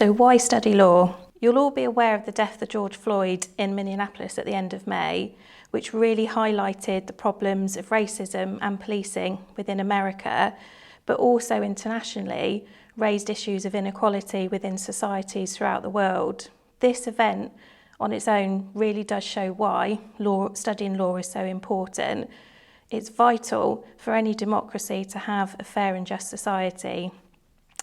So why study law? You'll all be aware of the death of George Floyd in Minneapolis at the end of May, which really highlighted the problems of racism and policing within America, but also internationally raised issues of inequality within societies throughout the world. This event on its own really does show why studying law is so important. It's vital for any democracy to have a fair and just society.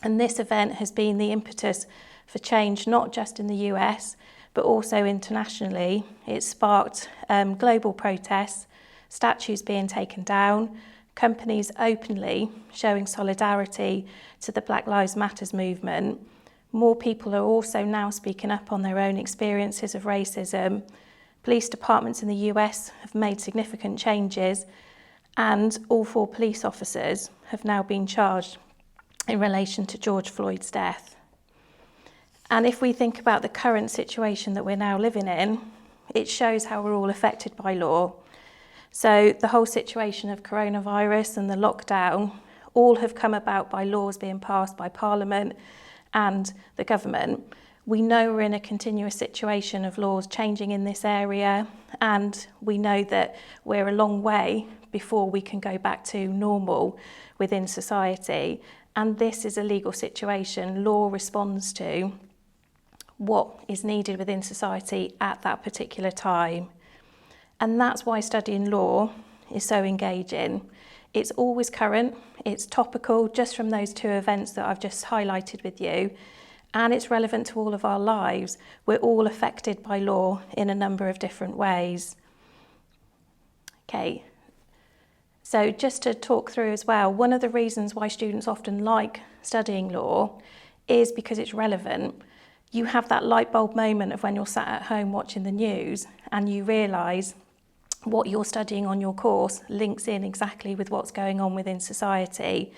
And this event has been the impetus for change, not just in the US, but also internationally. It sparked global protests, statues being taken down, companies openly showing solidarity to the Black Lives Matter movement. More people are also now speaking up on their own experiences of racism. Police departments in the US have made significant changes, and all 4 police officers have now been charged in relation to George Floyd's death. And if we think about the current situation that we're now living in, it shows how we're all affected by law. So the whole situation of coronavirus and the lockdown all have come about by laws being passed by Parliament and the government. We know we're in a continuous situation of laws changing in this area, and we know that we're a long way before we can go back to normal within society. And this is a legal situation. Law responds to what is needed within society at that particular time. And that's why studying law is so engaging. It's always current, it's topical, just from those 2 events that I've just highlighted with you, and it's relevant to all of our lives. We're all affected by law in a number of different ways. Okay, so just to talk through as well, one of the reasons why students often like studying law is because it's relevant. You have that light bulb moment of when you're sat at home watching the news and you realise what you're studying on your course links in exactly with what's going on within society,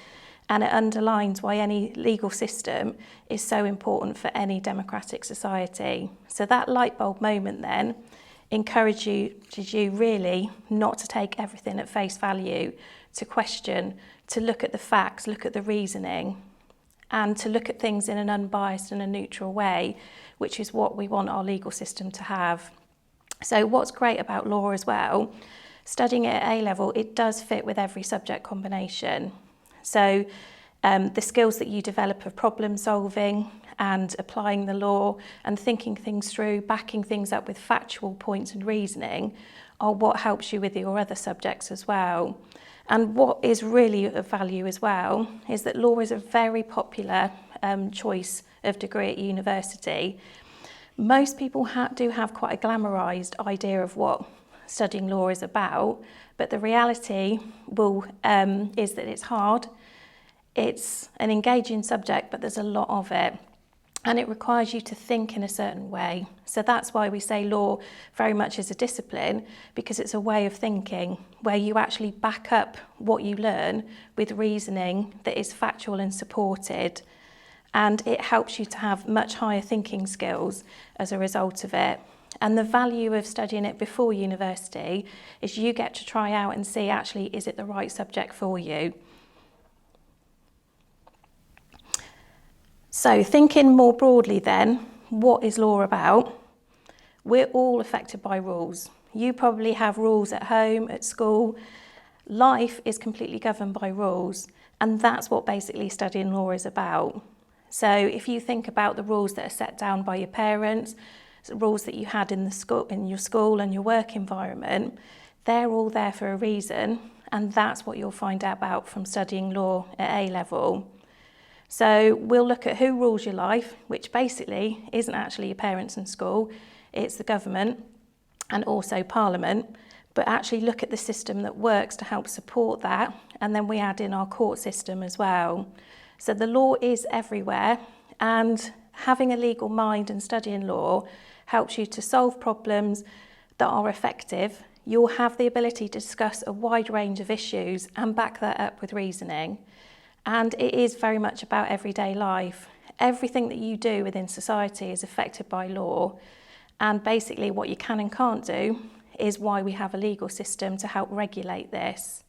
and it underlines why any legal system is so important for any democratic society. So that light bulb moment then encourages you really not to take everything at face value, to question, to look at the facts, look at the reasoning, and to look at things in an unbiased and a neutral way, which is what we want our legal system to have. So what's great about law as well, studying it at A-level, it does fit with every subject combination. So the skills that you develop of problem solving and applying the law and thinking things through, backing things up with factual points and reasoning are what helps you with your other subjects as well. And what is really of value as well is that law is a very popular choice of degree at university. Most people do have quite a glamorised idea of what studying law is about, but the reality is that it's hard, it's an engaging subject, but there's a lot of it, and it requires you to think in a certain way. So that's why we say law very much is a discipline, because it's a way of thinking where you actually back up what you learn with reasoning that is factual and supported. And it helps you to have much higher thinking skills as a result of it. And the value of studying it before university is you get to try out and see, actually, is it the right subject for you? So thinking more broadly then, what is law about? We're all affected by rules. You probably have rules at home, at school. Life is completely governed by rules, and that's what basically studying law is about. So if you think about the rules that are set down by your parents, the rules that you had in your school and your work environment, they're all there for a reason, and that's what you'll find out about from studying law at A-level. So we'll look at who rules your life, which basically isn't actually your parents and school, it's the government and also Parliament, but actually look at the system that works to help support that, and then we add in our court system as well. So the law is everywhere, and having a legal mind and studying law helps you to solve problems that are effective. You'll have the ability to discuss a wide range of issues and back that up with reasoning. And it is very much about everyday life. Everything that you do within society is affected by law, and basically what you can and can't do is why we have a legal system to help regulate this.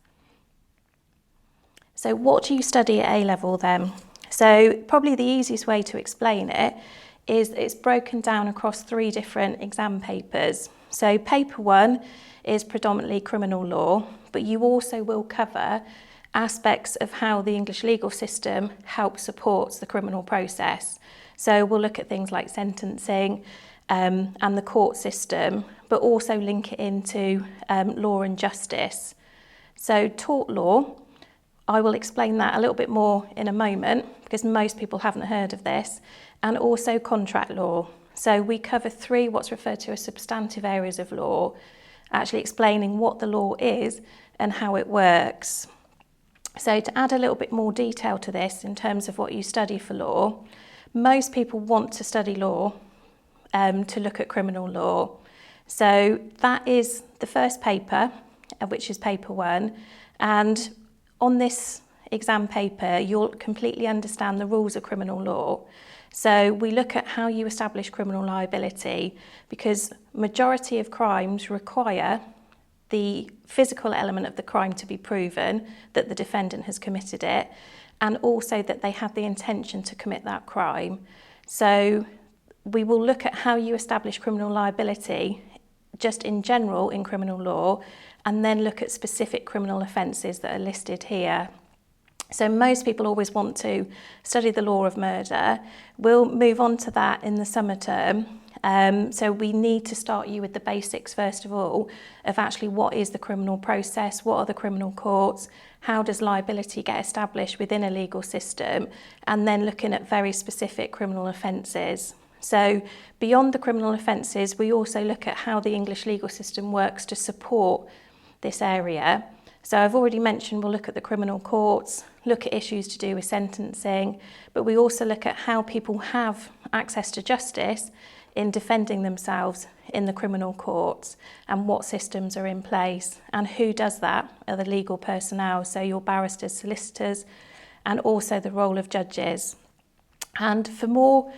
So what do you study at A-level then? So probably the easiest way to explain it is it's broken down across 3 different exam papers. So paper 1 is predominantly criminal law, but you also will cover aspects of how the English legal system helps supports the criminal process. So we'll look at things like sentencing and the court system, but also link it into law and justice. So tort law, I will explain that a little bit more in a moment because most people haven't heard of this, and also contract law. So we cover 3 what's referred to as substantive areas of law, actually explaining what the law is and how it works. So to add a little bit more detail to this in terms of what you study for law, most people want to study law to look at criminal law. So that is the first paper, which is paper 1, and on this exam paper you'll completely understand the rules of criminal law. So we look at how you establish criminal liability, because majority of crimes require the physical element of the crime to be proven, that the defendant has committed it, and also that they have the intention to commit that crime. So we will look at how you establish criminal liability just in general in criminal law, and then look at specific criminal offences that are listed here. So most people always want to study the law of murder. We'll move on to that in the summer term. So we need to start you with the basics first of all, of actually what is the criminal process, what are the criminal courts, how does liability get established within a legal system, and then looking at very specific criminal offences. So beyond the criminal offences, we also look at how the English legal system works to support this area. So I've already mentioned we'll look at the criminal courts, look at issues to do with sentencing, but we also look at how people have access to justice in defending themselves in the criminal courts and what systems are in place, and who does that are the legal personnel, so your barristers, solicitors, and also the role of judges. And for more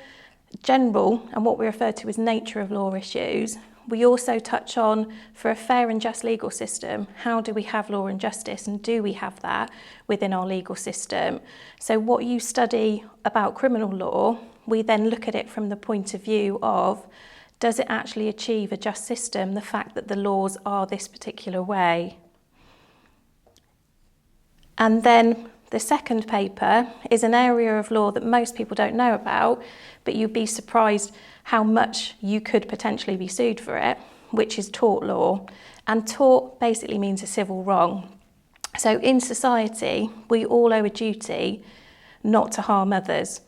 general and what we refer to as nature of law issues, we also touch on, for a fair and just legal system, how do we have law and justice, and do we have that within our legal system? So what you study about criminal law, we then look at it from the point of view of, does it actually achieve a just system, the fact that the laws are this particular way? And then the second paper is an area of law that most people don't know about, but you'd be surprised how much you could potentially be sued for it, which is tort law. And tort basically means a civil wrong. So in society, we all owe a duty not to harm others.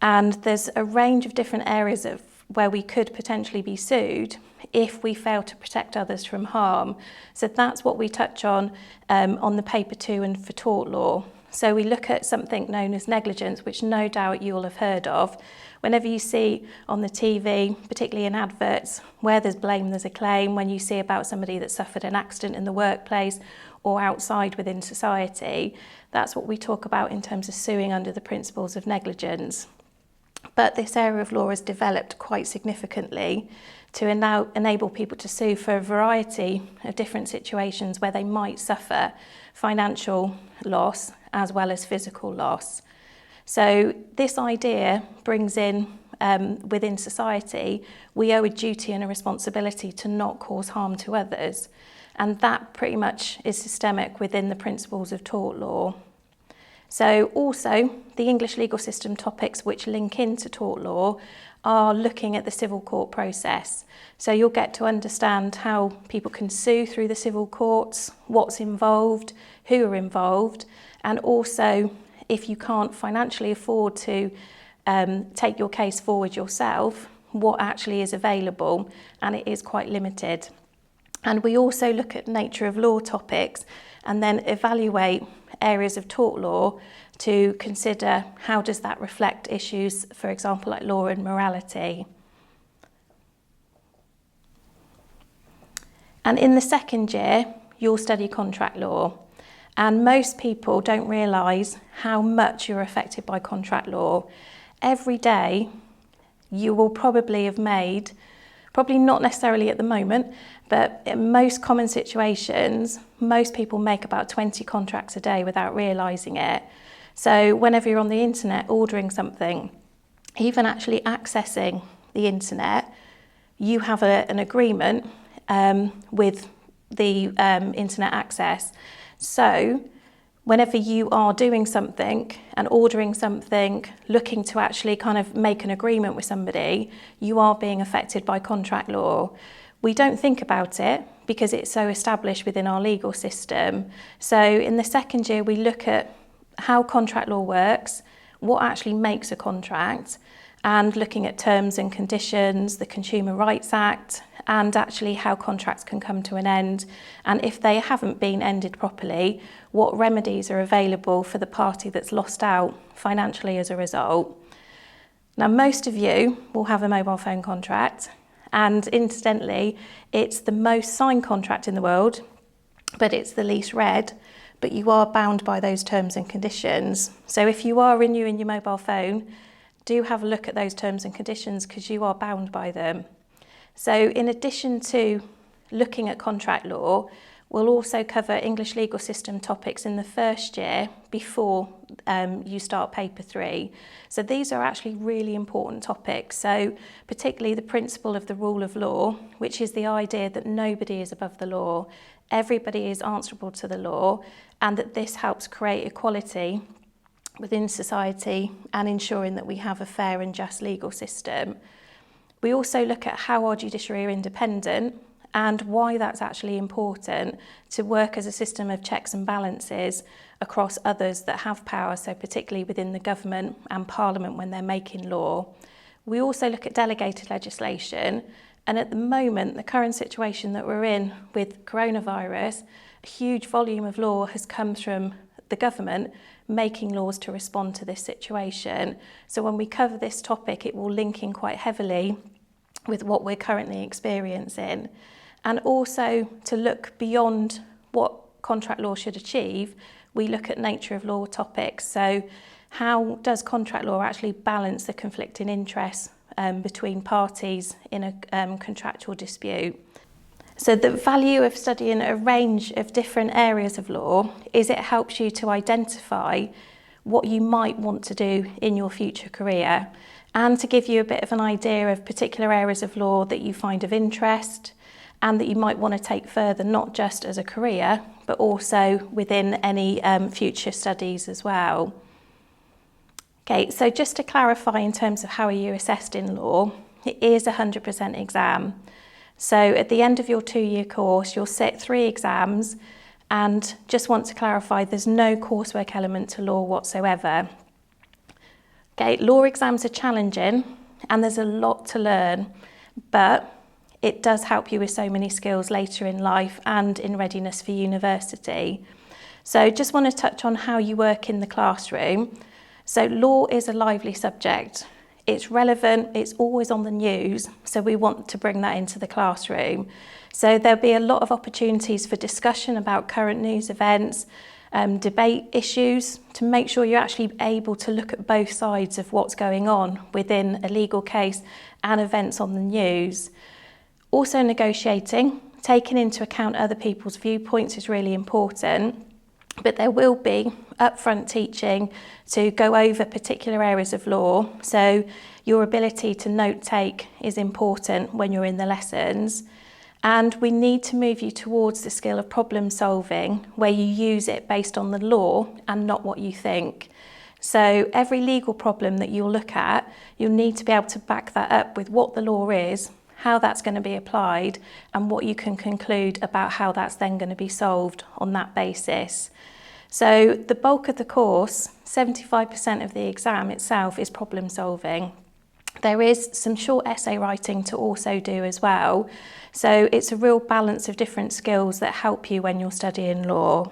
And there's a range of different areas of where we could potentially be sued if we fail to protect others from harm. So that's what we touch on the paper 2 and for tort law. So we look at something known as negligence, which no doubt you all have heard of. Whenever you see on the TV, particularly in adverts, where there's blame, there's a claim, when you see about somebody that suffered an accident in the workplace or outside within society, that's what we talk about in terms of suing under the principles of negligence. But this area of law has developed quite significantly to enable people to sue for a variety of different situations where they might suffer financial loss as well as physical loss. So this idea brings in, within society, we owe a duty and a responsibility to not cause harm to others. And that pretty much is systemic within the principles of tort law. So also, the English legal system topics which link into tort law are looking at the civil court process. So you'll get to understand how people can sue through the civil courts, what's involved, who are involved, and also if you can't financially afford to take your case forward yourself, what actually is available, and it is quite limited. And we also look at nature of law topics and then evaluate areas of tort law to consider how does that reflect issues, for example, like law and morality. And in the second year, you'll study contract law. And most people don't realise how much you're affected by contract law. Every day, you will probably have made, probably not necessarily at the moment, but in most common situations, most people make about 20 contracts a day without realising it. So whenever you're on the internet ordering something, even actually accessing the internet, you have an agreement with the internet access. So whenever you are doing something and ordering something, looking to actually kind of make an agreement with somebody, you are being affected by contract law. We don't think about it because it's so established within our legal system. So in the second year, we look at how contract law works, what actually makes a contract, and looking at terms and conditions, the Consumer Rights Act, and actually how contracts can come to an end. And if they haven't been ended properly, what remedies are available for the party that's lost out financially as a result. Now, most of you will have a mobile phone contract, and incidentally, it's the most signed contract in the world, but it's the least read, but you are bound by those terms and conditions. So if you are renewing your mobile phone, do have a look at those terms and conditions because you are bound by them. So in addition to looking at contract law, we'll also cover English legal system topics in the first year before you start paper 3. So these are actually really important topics. So particularly the principle of the rule of law, which is the idea that nobody is above the law, everybody is answerable to the law, and that this helps create equality within society and ensuring that we have a fair and just legal system. We also look at how our judiciary are independent and why that's actually important to work as a system of checks and balances across others that have power, so particularly within the government and Parliament when they're making law. We also look at delegated legislation, and at the moment, the current situation that we're in with coronavirus, a huge volume of law has come from the government making laws to respond to this situation. So when we cover this topic, it will link in quite heavily with what we're currently experiencing. And also to look beyond what contract law should achieve, we look at nature of law topics. So how does contract law actually balance the conflicting interests between parties in a contractual dispute? So the value of studying a range of different areas of law is it helps you to identify what you might want to do in your future career and to give you a bit of an idea of particular areas of law that you find of interest and that you might want to take further, not just as a career, but also within any future studies as well. Okay, so just to clarify in terms of how are you assessed in law, it is 100% exam. So at the end of your 2-year course, you'll sit 3 exams, and just want to clarify, there's no coursework element to law whatsoever. Okay, law exams are challenging and there's a lot to learn, but it does help you with so many skills later in life and in readiness for university. So just want to touch on how you work in the classroom. So law is a lively subject. It's relevant, it's always on the news, so we want to bring that into the classroom. So there'll be a lot of opportunities for discussion about current news events, debate issues, to make sure you're actually able to look at both sides of what's going on within a legal case and events on the news. Also negotiating, taking into account other people's viewpoints is really important. But there will be upfront teaching to go over particular areas of law. So your ability to note take is important when you're in the lessons. And we need to move you towards the skill of problem solving, where you use it based on the law and not what you think. So every legal problem that you'll look at, you'll need to be able to back that up with what the law is, how that's going to be applied, and what you can conclude about how that's then going to be solved on that basis. So the bulk of the course, 75% of the exam itself, is problem solving. There is some short essay writing to also do as well. So it's a real balance of different skills that help you when you're studying law.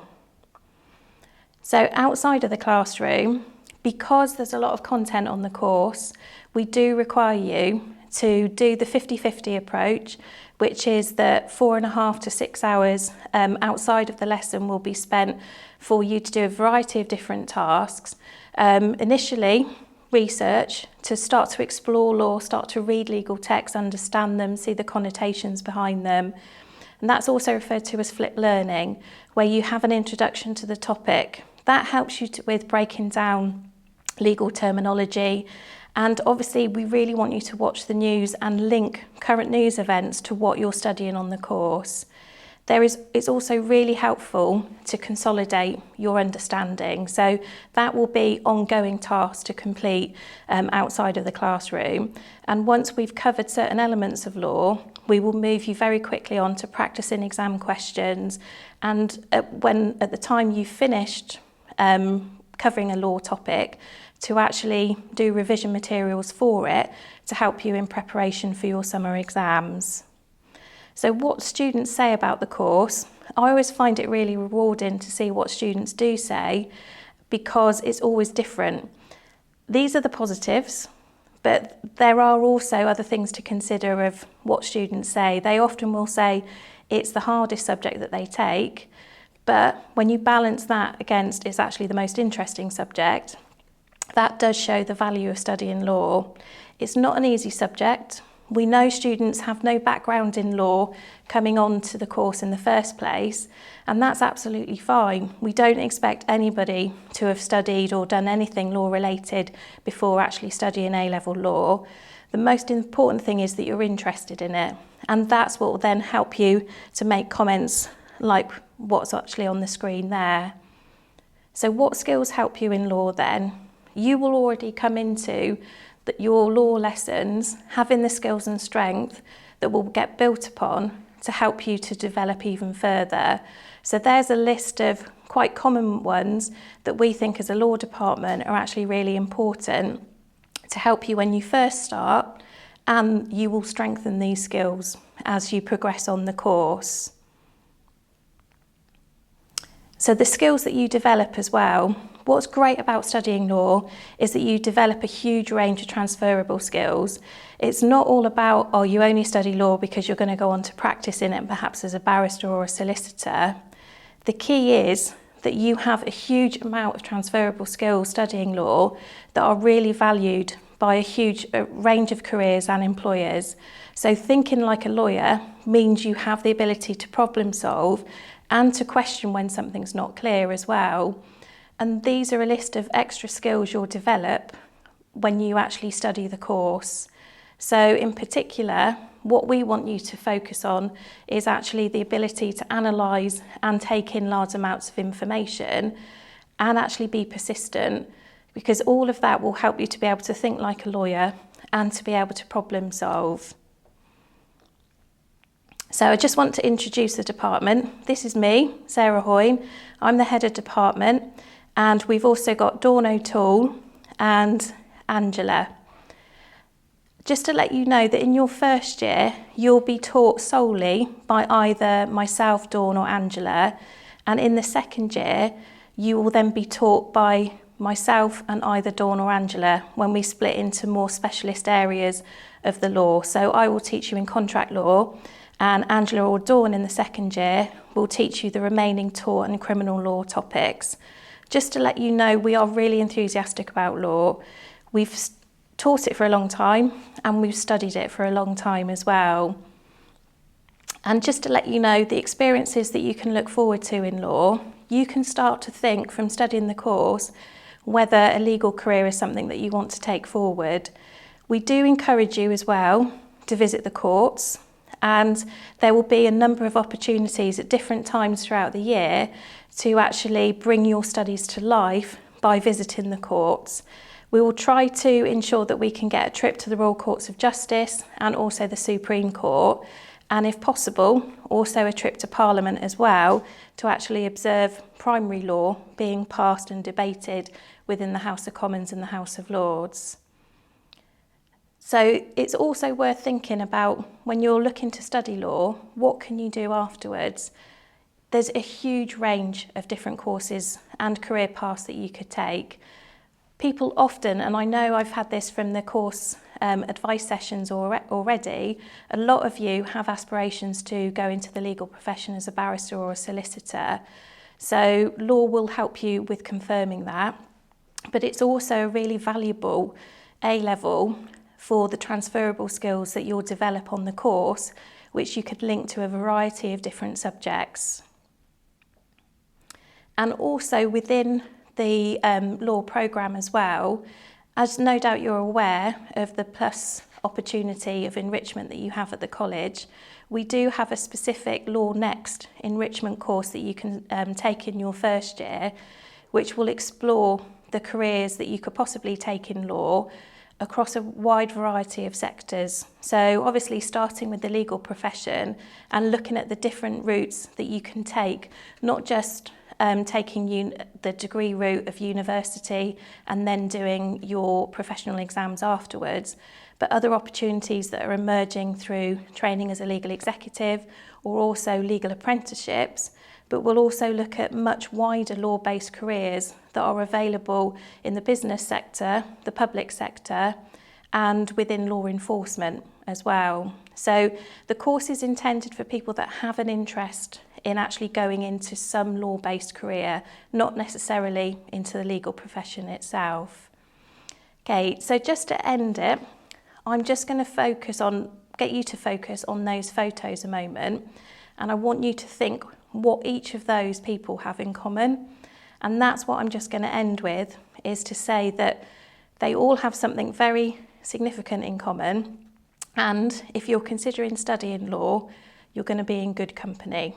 So outside of the classroom, because there's a lot of content on the course, we do require you to do the 50-50 approach, which is that 4.5 to 6 hours outside of the lesson will be spent for you to do a variety of different tasks. Initially, research, to start to explore law, start to read legal texts, understand them, see the connotations behind them. And that's also referred to as flipped learning, where you have an introduction to the topic That helps you with breaking down legal terminology. And obviously we really want you to watch the news and link current news events to what you're studying on the course. It's also really helpful to consolidate your understanding. So that will be ongoing tasks to complete outside of the classroom. And once we've covered certain elements of law, we will move you very quickly on to practicing exam questions. And at the time you've finished covering a law topic, to actually do revision materials for it to help you in preparation for your summer exams. So what students say about the course, I always find it really rewarding to see what students do say, because it's always different. These are the positives, but there are also other things to consider of what students say. They often will say it's the hardest subject that they take, but when you balance that against it's actually the most interesting subject, that does show the value of studying law. It's not an easy subject. We know students have no background in law coming on to the course in the first place, and that's absolutely fine. We don't expect anybody to have studied or done anything law related before actually studying A-level law. The most important thing is that you're interested in it, and that's what will then help you to make comments like what's actually on the screen there. So what skills help you in law then? You will already come into your law lessons having the skills and strength that will get built upon to help you to develop even further. So there's a list of quite common ones that we think as a law department are actually really important to help you when you first start, and you will strengthen these skills as you progress on the course. So the skills that you develop as well, what's great about studying law is that you develop a huge range of transferable skills. It's not all about, oh, you only study law because you're going to go on to practice in it perhaps as a barrister or a solicitor. The key is that you have a huge amount of transferable skills studying law that are really valued by a huge range of careers and employers. So thinking like a lawyer means you have the ability to problem solve and to question when something's not clear as well. And these are a list of extra skills you'll develop when you actually study the course. So in particular, what we want you to focus on is actually the ability to analyse and take in large amounts of information and actually be persistent, because all of that will help you to be able to think like a lawyer and to be able to problem solve. So I just want to introduce the department. This is me, Sarah Hoyne. I'm the head of department, and we've also got Dawn O'Toole and Angela. Just to let you know that in your first year, you'll be taught solely by either myself, Dawn, or Angela, and in the second year, you will then be taught by myself and either Dawn or Angela when we split into more specialist areas of the law. So I will teach you in contract law, and Angela or Dawn in the second year will teach you the remaining tort and criminal law topics. Just to let you know, we are really enthusiastic about law. We've taught it for a long time and we've studied it for a long time as well. And just to let you know, the experiences that you can look forward to in law, you can start to think from studying the course whether a legal career is something that you want to take forward. We do encourage you as well to visit the courts, and there will be a number of opportunities at different times throughout the year to actually bring your studies to life by visiting the courts. We will try to ensure that we can get a trip to the Royal Courts of Justice and also the Supreme Court, and if possible, also a trip to Parliament as well to actually observe primary law being passed and debated within the House of Commons and the House of Lords. So it's also worth thinking about when you're looking to study law, what can you do afterwards? There's a huge range of different courses and career paths that you could take. People often, and I know I've had this from the course advice sessions already, a lot of you have aspirations to go into the legal profession as a barrister or a solicitor. So law will help you with confirming that, but it's also a really valuable A-level for the transferable skills that you'll develop on the course, which you could link to a variety of different subjects. And also within the law programme as well, as no doubt you're aware of the plus opportunity of enrichment that you have at the college, we do have a specific Law Next enrichment course that you can take in your first year, which will explore the careers that you could possibly take in law across a wide variety of sectors. So obviously starting with the legal profession and looking at the different routes that you can take, not just taking the degree route of university and then doing your professional exams afterwards, but other opportunities that are emerging through training as a legal executive or also legal apprenticeships. But we'll also look at much wider law-based careers that are available in the business sector, the public sector, and within law enforcement as well. So the course is intended for people that have an interest in actually going into some law-based career, not necessarily into the legal profession itself. Okay, so just to end it, I'm just going to get you to focus on those photos a moment, and I want you to think what each of those people have in common. And that's what I'm just going to end with, is to say that they all have something very significant in common. And if you're considering studying law, you're going to be in good company.